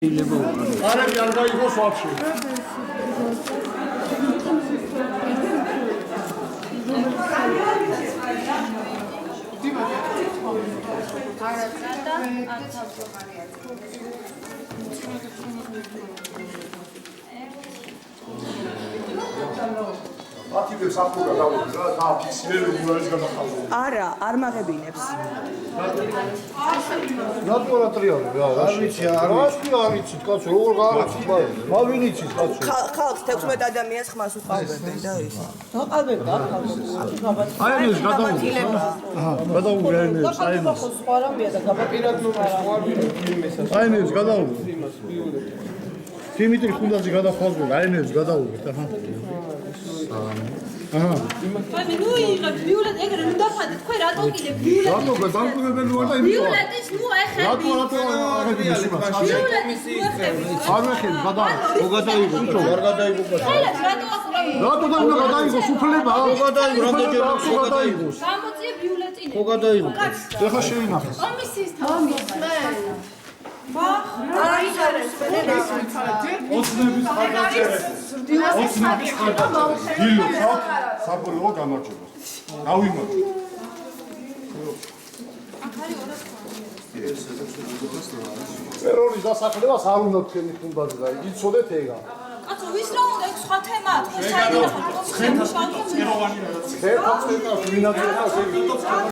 არები არ გაიგოს ვაფშე. ათივე საფუძვლა დავუდგა და აფიქსირე რომ არის გადახალული. არა, არ მაღებინებს. ნატურა ტრიალი რა. არ ვიცი, არ ვიცი, კაცო, როგორ გაარჩით მაგრამ. მა ვინ იცის კაცო? ხალხს 16 ადამიანს ხმას უყალბებენ და ის. დაყალბებდა ხალხს. აი ეს გადაუგე. აჰა, გადაუგე აი ეს. აი ეს სხვა რამეა და აი ეს გადაუგე. დიმიტრი ხუნდაძე გადახვალზე აი ეს გადაუგე. აჰა. აჰა. აი ნუ იღებ ვიოლეტ ეგრე ნუ დაფადე თქვენ რატო კიდე ვიოლეტ რატო განკურნებელი ვარ და იმით ვარ. ვიოლეტის ნუ ეხები რატო აღებინეს იმას? ვიოლეტის ნუ ეხები არ ვეხები გადაიღო გადაიღო თვითონ არ გადაიღო ხელებს რატო ახლა რატო და უნდა გადაიღოს უფლება გადაიღო რამდენჯერ გადაიღოს გამოწიე ვიოლეტინე ხო გადაიღო ეხა შეინახეს კომისიის თავი ოცნების ხარდაჭერა ოცნების ხარდაჭერა დილო საბოლოო გამარჯვება გავიმარჯვე ტერორის დასახლებას არ უნდა თქვენი ხუნდაზე და იცოდეთ ეგა კაცო ვის რა უნდა ეგ სხვა თემაა თქვენ საერთოდ ხერხაცერკას ვინაძრეა